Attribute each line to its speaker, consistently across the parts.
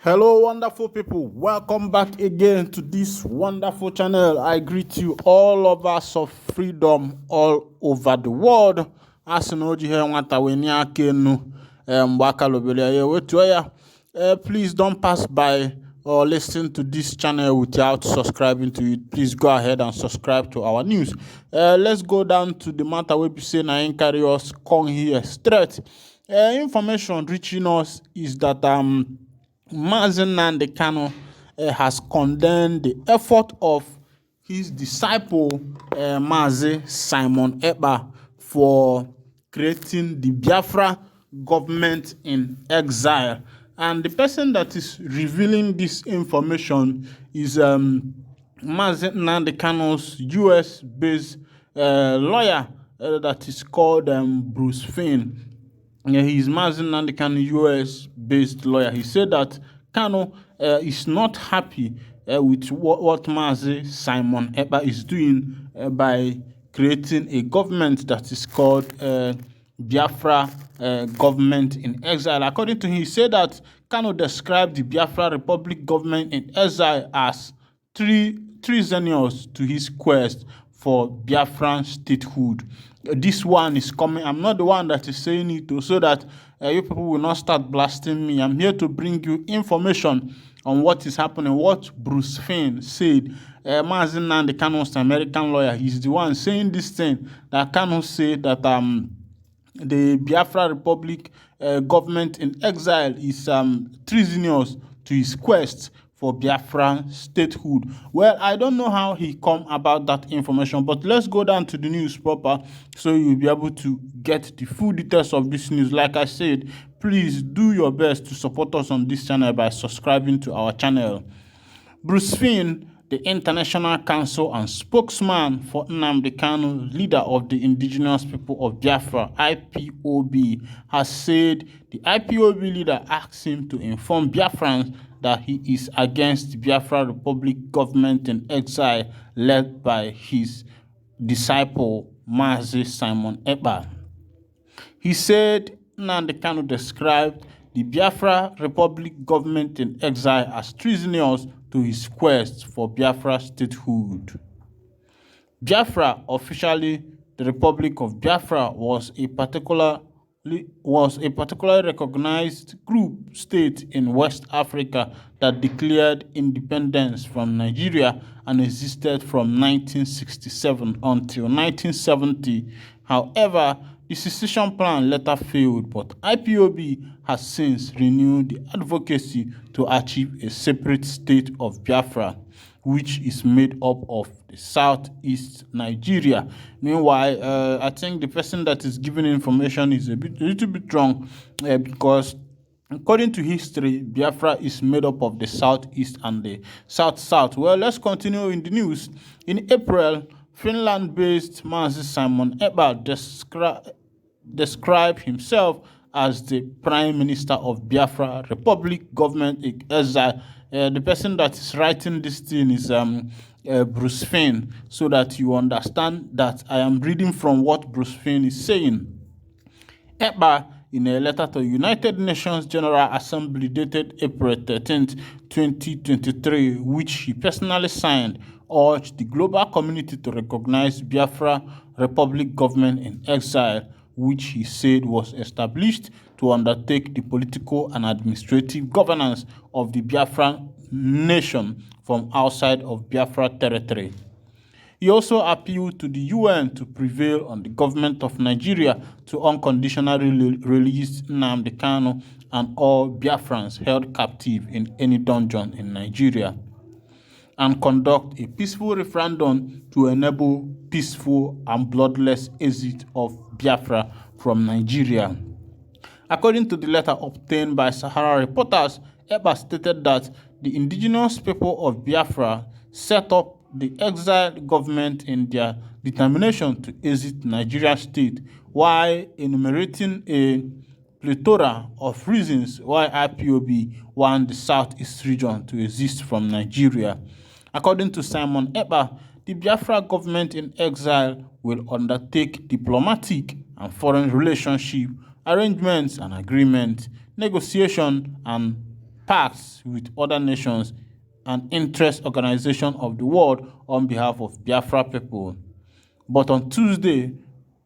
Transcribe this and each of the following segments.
Speaker 1: Hello, wonderful people. Welcome back again to this wonderful channel. I greet you all lovers of freedom all over the world. Asinoji here nwata weni akenu mbaka lobelia ye wetu ya. Please don't pass by or listen to this channel without subscribing to it. Please go ahead and subscribe to our news. Let's go down to the matter we be saying na carry us come here straight. Information reaching us is that Nnamdi Kanu has condemned the effort of his disciple Mazi Simon Ekpa for creating the Biafra government in exile. And the person that is revealing this information is Mazi Nnamdi Kanu's US-based lawyer that is called Bruce Finn. He's Mazi Nnamdi Kanu, US-based lawyer. He said that Kanu is not happy with what Mazi Simon Ekpa is doing by creating a government that is called Biafra government in exile. According to him, he said that Kanu described the Biafra Republic government in exile as treasonous to his quest for Biafran statehood. This one is coming. I'm not the one that is saying it so that you people will not start blasting me. I'm here to bring you information on what is happening, what Bruce Finn said. Mazi Nnamdi Kanu's American lawyer, he's the one saying this thing that Kanu said that the Biafra Republic government in exile is treasonous to his quest for Biafran statehood. Well, I don't know how he come about that information, but let's go down to the news proper so you'll be able to get the full details of this news. Like I said, please do your best to support us on this channel by subscribing to our channel. Bruce Finn, the International Council and spokesman for Nnamdi Kanu, leader of the Indigenous People of Biafra, IPOB, has said the IPOB leader asked him to inform Biafrans that he is against the Biafra Republic government in exile led by his disciple Mazi Simon Ekpa. He said Nnamdi Kanu described the Biafra Republic government in exile as treasonous to his quest for Biafra statehood. Biafra, officially the Republic of Biafra, was a particularly recognized group state in West Africa that declared independence from Nigeria and existed from 1967 until 1970. However, the secession plan later failed, but IPOB has since renewed the advocacy to achieve a separate state of Biafra, which is made up of the southeast Nigeria. Meanwhile, I think the person that is giving information is a little bit wrong because according to history, Biafra is made up of the southeast and the south-south. Well, let's continue in the news. In April, Finland-based Mazi Simon Ekpa described himself as the Prime Minister of Biafra Republic government in exile. The person that is writing this thing is Bruce Finn, so that you understand that I am reading from what Bruce Finn is saying. Ekpa, in a letter to United Nations General Assembly dated April 13, 2023, which he personally signed, urged the global community to recognize Biafra Republic government in exile, which he said was established to undertake the political and administrative governance of the Biafran nation from outside of Biafra territory. He also appealed to the UN to prevail on the government of Nigeria to unconditionally release Nnamdi Kanu and all Biafrans held captive in any dungeon in Nigeria, and conduct a peaceful referendum to enable peaceful and bloodless exit of Biafra from Nigeria. According to the letter obtained by Sahara reporters, Ekpa stated that the indigenous people of Biafra set up the exiled government in their determination to exit Nigeria state, while enumerating a plethora of reasons why IPOB want the southeast region to exist from Nigeria. According to Simon Ekpa, the Biafra government in exile will undertake diplomatic and foreign relationship arrangements and agreements, negotiation and pacts with other nations and interest organizations of the world on behalf of Biafra people. But on Tuesday,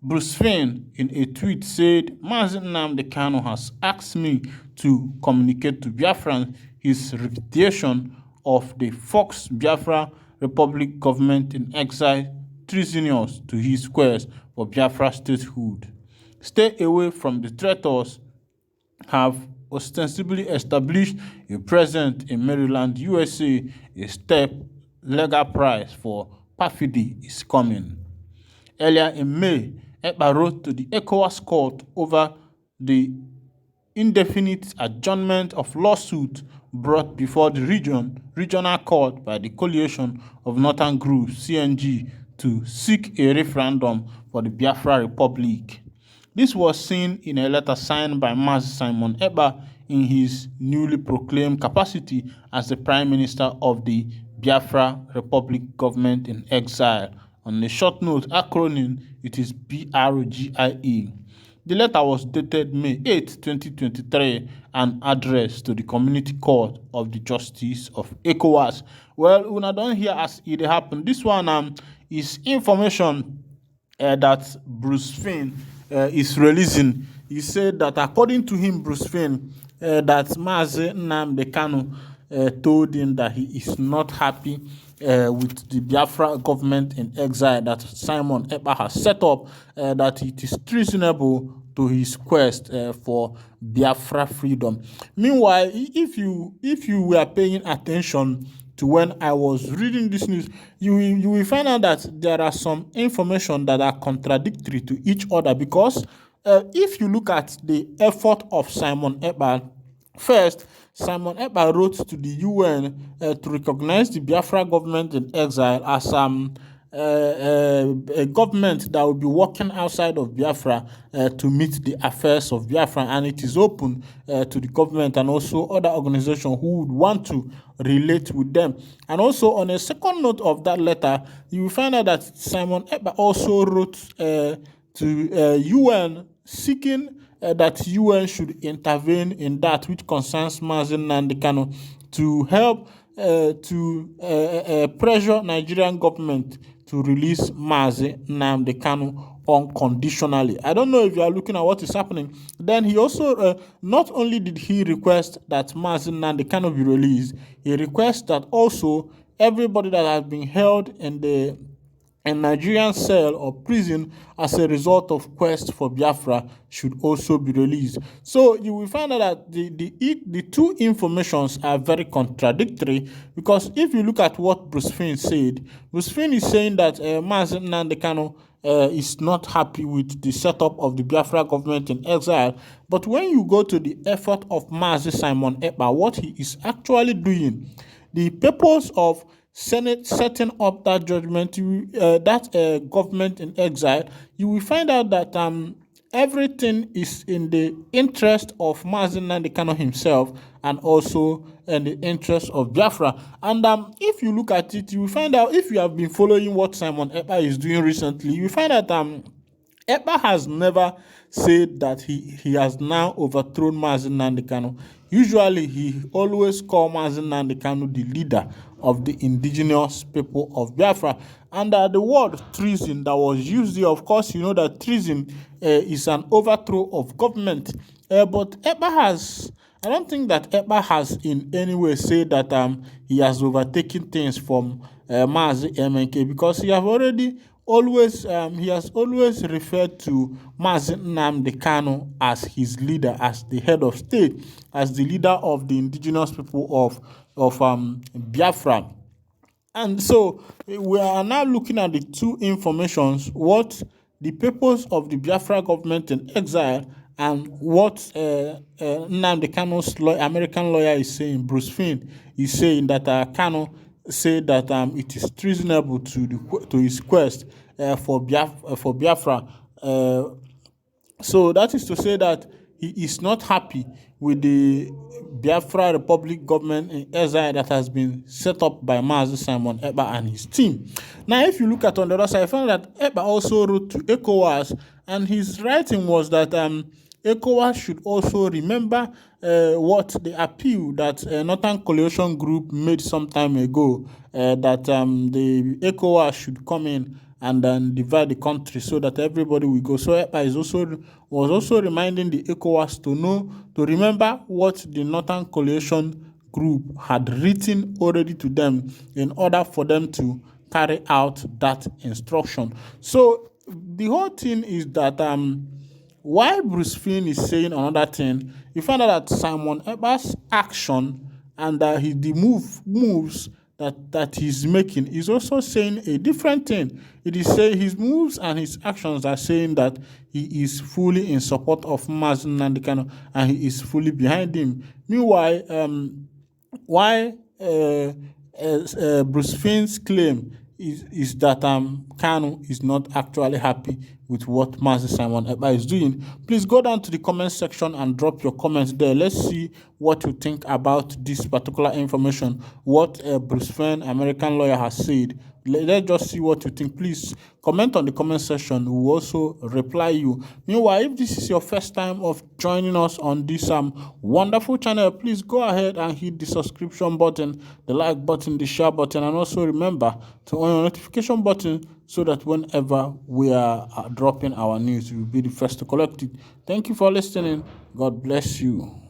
Speaker 1: Bruce Finn, in a tweet, said, Mazi Nnamdi Kanu has asked me to communicate to Biafrans his repudiation of the Fox Biafra Republic government in exile treasonous to his quest for Biafra statehood. Stay away from the traitors have ostensibly established a presence in Maryland, USA. A step legal price for perfidy is coming. Earlier in May, Ekpa wrote to the ECOWAS court over the indefinite adjournment of lawsuit brought before the regional court by the coalition of northern groups CNG to seek a referendum for the Biafra Republic. This was seen in a letter signed by Mazi Simon Ekpa in his newly proclaimed capacity as the Prime Minister of the Biafra Republic government in exile. On a short note acronym, it is BRGIE. The letter was dated May 8, 2023 and addressed to the Community Court of the Justice of ECOWAS. Well, una don hear as it happened. This one is information that Bruce Finn is releasing. He said that according to him, Bruce Finn, that Mazi Nnamdi Kanu told him that he is not happy with the Biafra government in exile that Simon Ekpa has set up, that it is treasonable to his quest for Biafra freedom. Meanwhile, if you were paying attention to when I was reading this news, you will find out that there are some information that are contradictory to each other, because if you look at the effort of Simon Ekpa, first, Simon Ekpa wrote to the UN to recognize the Biafra government in exile as a government that will be working outside of Biafra to meet the affairs of Biafra, and it is open to the government and also other organizations who would want to relate with them. And also, on a second note of that letter, you will find out that Simon Ekpa also wrote to UN seeking that UN should intervene in that which concerns Mazi Nnamdi Kanu to help to pressure Nigerian government to release Mazi Nnamdi Kanu unconditionally. I don't know if you are looking at what is happening. Then he also, not only did he request that Mazi Nnamdi Kanu be released, he requests that also everybody that has been held in the Nigerian cell or prison as a result of quest for Biafra should also be released. So you will find out that the two informations are very contradictory, because if you look at what Bruce Finn said, Bruce Finn is saying that Mazi Nnamdi Kanu is not happy with the setup of the Biafra government in exile. But when you go to the effort of Mazi Simon Ekpa, what he is actually doing, the purpose of Senate setting up that judgment, that government in exile, you will find out that everything is in the interest of Mazi Nnamdi Kanu himself and also in the interest of Biafra. And if you look at it, you will find out, if you have been following what Simon Ekpa is doing recently, you will find that Ekpa has never said that he has now overthrown Mazi Nnamdi Kanu. Usually, he always calls Mazi Nnamdi Kanu the leader of the indigenous people of Biafra. And the word treason that was used here, of course, you know that treason is an overthrow of government. But Ekpa has, I don't think that Ekpa has in any way said that he has overtaken things from Mazi MNK, because he has always referred to Mazi Nnamdi Kanu as his leader, as the head of state, as the leader of the indigenous people of Biafra. And so we are now looking at the two informations, what the purpose of the Biafra government in exile and what Nnamdi Kanu's American lawyer is saying. Bruce Finn is saying that Kanu said that it is treasonable to his quest for Biafra. So that is to say that he is not happy with the Biafra Republic government in exile that has been set up by Mazi Simon Ekpa and his team. Now, if you look at on the other side, I found that Ekpa also wrote to ECOWAS, and his writing was that ECOWAS should also remember what the appeal that Northern Coalition Group made some time ago, that the ECOWAS should come in and then divide the country so that everybody will go. So EPA was also reminding the ECOWAS to remember what the Northern Coalition Group had written already to them in order for them to carry out that instruction. So the whole thing is that while Bruce Finn is saying another thing, you find out that Simon Ekpa's action and the moves that he's making is also saying a different thing. It is saying his moves and his actions are saying that he is fully in support of Mazi Nnamdi Kanu and he is fully behind him. Meanwhile, Bruce Finn's claim is that Kanu is not actually happy with what Mazi Simon Ekpa is doing. Please go down to the comment section and drop your comments there. Let's see what you think about this particular information, what Bruce Finn, American lawyer, has said. Let's just see what you think. Please comment on the comment section. We will also reply you. Meanwhile, if this is your first time of joining us on this wonderful channel, please go ahead and hit the subscription button, the like button, the share button, and also remember to on your notification button so that whenever we are dropping our news, you will be the first to collect it. Thank you for listening. God bless you.